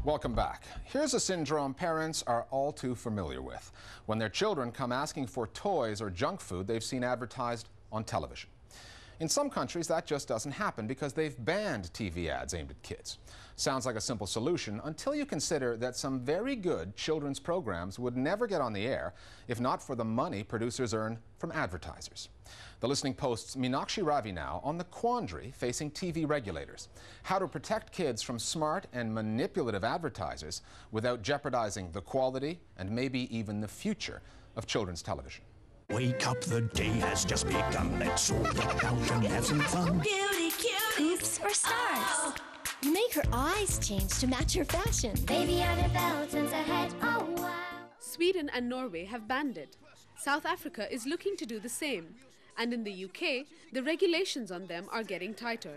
Welcome back. Here's a syndrome parents are all too familiar with. When their children come asking for toys or junk food they've seen advertised on television. In some countries, that just doesn't happen because they've banned TV ads aimed at kids. Sounds like a simple solution until you consider that some very good children's programs would never get on the air if not for the money producers earn from advertisers. The Listening Post's Meenakshi Ravi now on the quandary facing TV regulators. How to protect kids from smart and manipulative advertisers without jeopardizing the quality and maybe even the future of children's television. Wake up, the day has just begun. Let's all get out and have some fun. Beauty, Hoops or stars? You make her eyes change to match her fashion. Baby Annabelle turns her head, oh wow. Sweden and Norway have banned it. South Africa is looking to do the same. And in the UK, the regulations on them are getting tighter.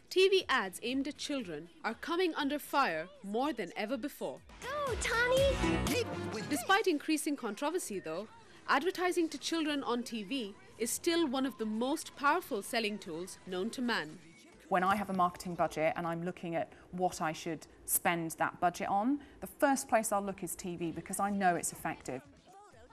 TV ads aimed at children are coming under fire more than ever before. Go, Tani! Despite increasing controversy, though, advertising to children on TV is still one of the most powerful selling tools known to man. When I have a marketing budget and I'm looking at what I should spend that budget on, the first place I'll look is TV because I know it's effective.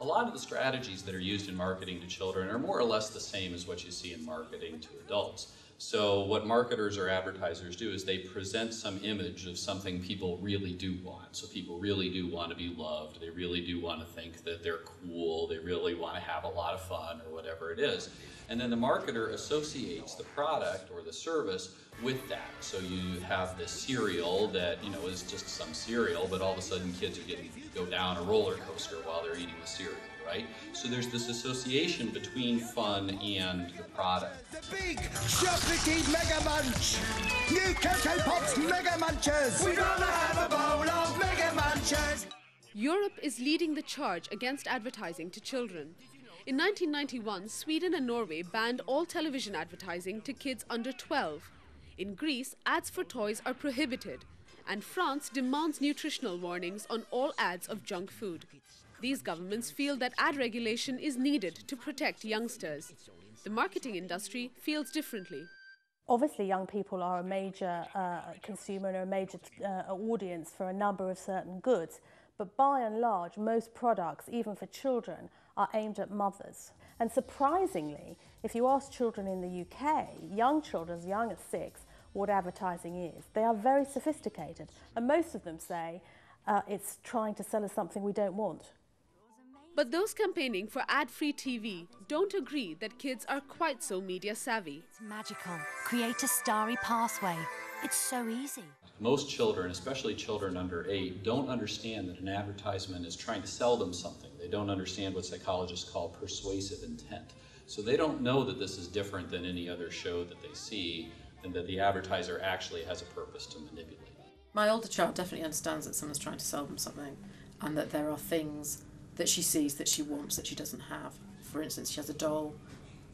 A lot of the strategies that are used in marketing to children are more or less the same as what you see in marketing to adults. So what marketers or advertisers do is they present some image of something people really do want. So people really do want to be loved, they really do want to think that they're cool, they really want to have a lot of fun or whatever it is. And then the marketer associates the product or the service with that. So you have this cereal that, you know, is just some cereal, but all of a sudden kids are getting to go down a roller coaster while they're eating the cereal, right? So there's this association between fun and the product. The big chocolatey Mega Munch! New Cocoa Pops Mega Munchers! We'd rather have a bowl of Mega Munchers! Europe is leading the charge against advertising to children. In 1991, Sweden and Norway banned all television advertising to kids under 12. In Greece, ads for toys are prohibited, and France demands nutritional warnings on all ads of junk food. These governments feel that ad regulation is needed to protect youngsters. The marketing industry feels differently. Obviously, young people are a major consumer and a major audience for a number of certain goods, but by and large, most products, even for children, are aimed at mothers. And surprisingly, if you ask children in the UK, young children as young as 6, what advertising is, they are very sophisticated. And most of them say it's trying to sell us something we don't want. But those campaigning for ad-free TV don't agree that kids are quite so media savvy. It's magical. Create a starry pathway. It's so easy. Most children, especially children under 8, don't understand that an advertisement is trying to sell them something. They don't understand what psychologists call persuasive intent. So they don't know that this is different than any other show that they see, and that the advertiser actually has a purpose to manipulate. My older child definitely understands that someone's trying to sell them something, and that there are things that she sees that she wants that she doesn't have. For instance, she has a doll.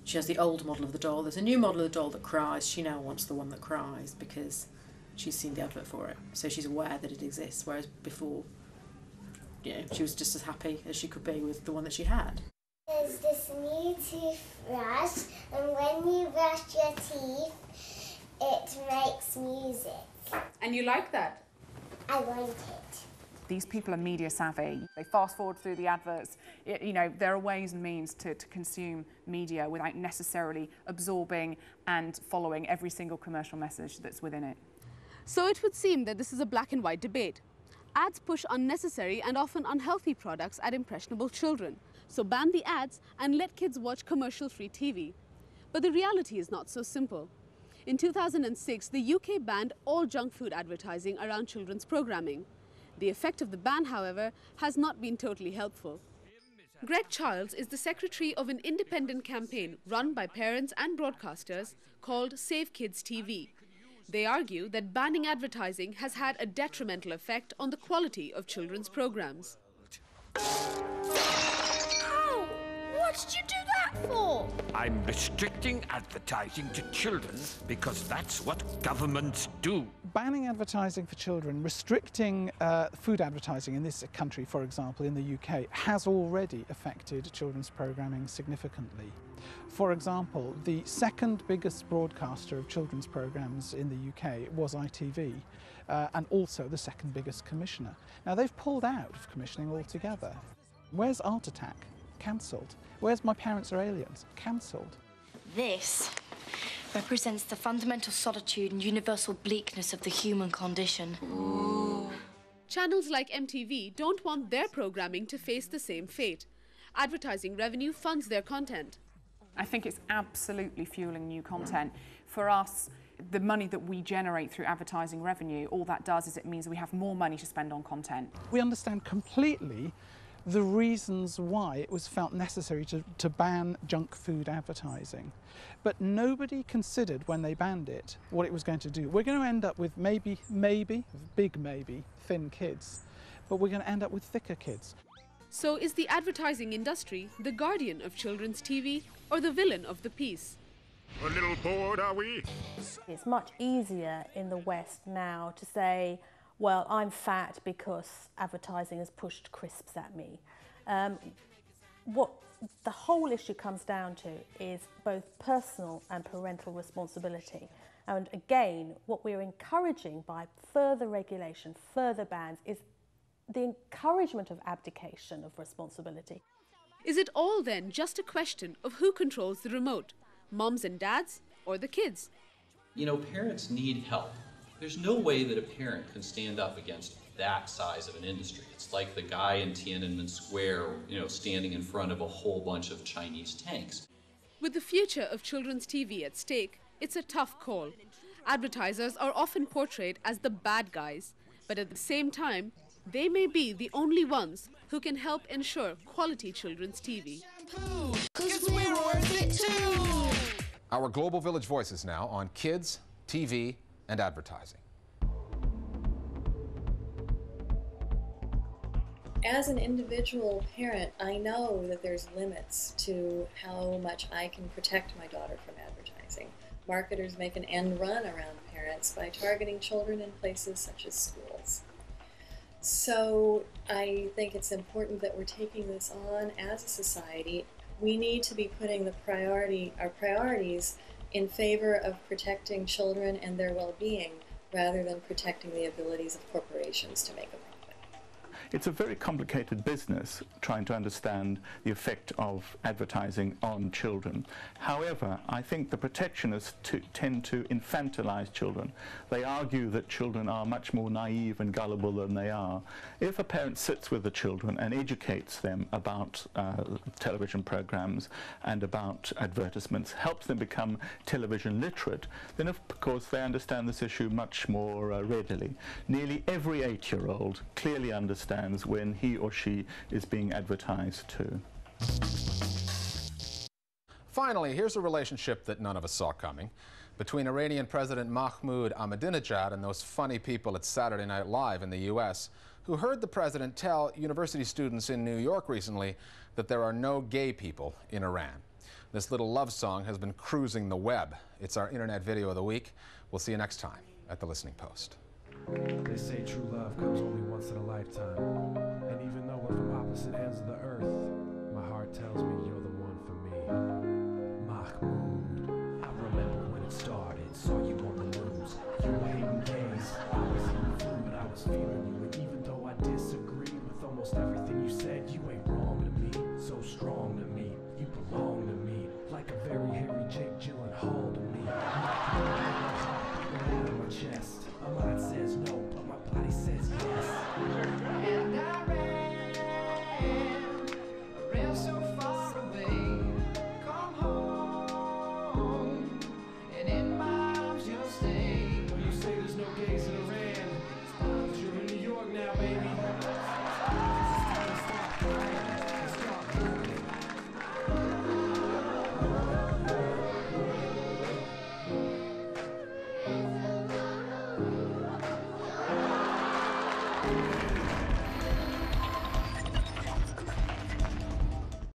She has the old model of the doll. There's a new model of the doll that cries. She now wants the one that cries because she's seen the advert for it. So she's aware that it exists, whereas before, you know, she was just as happy as she could be with the one that she had. There's this new toothbrush, and when you brush your teeth, it makes music. And you like that? I want it. These people are media savvy. They fast forward through the adverts. You know, there are ways and means to consume media without necessarily absorbing and following every single commercial message that's within it. So it would seem that this is a black and white debate. Ads push unnecessary and often unhealthy products at impressionable children. So ban the ads and let kids watch commercial-free TV. But the reality is not so simple. In 2006, the UK banned all junk food advertising around children's programming. The effect of the ban, however, has not been totally helpful. Greg Childs is the secretary of an independent campaign run by parents and broadcasters called Save Kids TV. They argue that banning advertising has had a detrimental effect on the quality of children's programs. Ow! Why did you do that? that for? I'm restricting advertising to children because that's what governments do. Banning advertising for children, restricting food advertising in this country, for example, in the UK, has already affected children's programming significantly. For example, the second biggest broadcaster of children's programmes in the UK was ITV, and also the second biggest commissioner. Now they've pulled out of commissioning altogether. Where's Art Attack? Cancelled. Where's My Parents Are Aliens? Cancelled. This represents the fundamental solitude and universal bleakness of the human condition. Ooh. Channels like MTV don't want their programming to face the same fate. Advertising revenue funds their content. I think it's absolutely fueling new content. For us, the money that we generate through advertising revenue, all that does is it means we have more money to spend on content. We understand completely the reasons why it was felt necessary to ban junk food advertising. But nobody considered when they banned it what it was going to do. We're going to end up with maybe, big maybe, thin kids, but we're going to end up with thicker kids. So is the advertising industry the guardian of children's TV or the villain of the piece? A little bored, are we? It's much easier in the West now to say, well, I'm fat because advertising has pushed crisps at me. What the whole issue comes down to is both personal and parental responsibility. And again, what we're encouraging by further regulation, further bans, is the encouragement of abdication of responsibility. Is it all then just a question of who controls the remote, moms and dads or the kids? You know, parents need help. There's no way that a parent can stand up against that size of an industry. It's like the guy in Tiananmen Square, standing in front of a whole bunch of Chinese tanks. With the future of children's TV at stake, it's a tough call. Advertisers are often portrayed as the bad guys, but at the same time, they may be the only ones who can help ensure quality children's TV. 'Cause we're worth it too. Our Global Village Voices now on kids, TV, and advertising. As an individual parent, I know that there's limits to how much I can protect my daughter from advertising. Marketers make an end run around parents by targeting children in places such as schools. So I think it's important that we're taking this on as a society. We need to be putting our priorities in favor of protecting children and their well-being rather than protecting the abilities of corporations to make a profit. It's a very complicated business trying to understand the effect of advertising on children. However, I think the protectionists tend to infantilize children. They argue that children are much more naive and gullible than they are. If a parent sits with the children and educates them about television programs and about advertisements, helps them become television literate, then of course they understand this issue much more readily. Nearly every 8-year-old clearly understands when he or she is being advertised to. Finally, here's a relationship that none of us saw coming between Iranian President Mahmoud Ahmadinejad and those funny people at Saturday Night Live in the U.S. who heard the president tell university students in New York recently that there are no gay people in Iran. This little love song has been cruising the web. It's our Internet Video of the Week. We'll see you next time at The Listening Post. They say true love comes only once in a lifetime. And even though we're from opposite ends of the earth, my heart tells me you're the one for me. Mahmoud, I remember when it started, saw you on the news. You were hating gays, I was hating food, but I was feeling you. And even though I disagree with almost everything you said, you ain't wrong to me, so strong to me. You belong to me, like a very hairy Jake Gyllenhaal to me. Out of my chest. My mind says no, but my body says yes. And I ran so far away. Come home, and in my arms you'll stay. When you say there's no gays in Iran, it's you're in New York now, baby.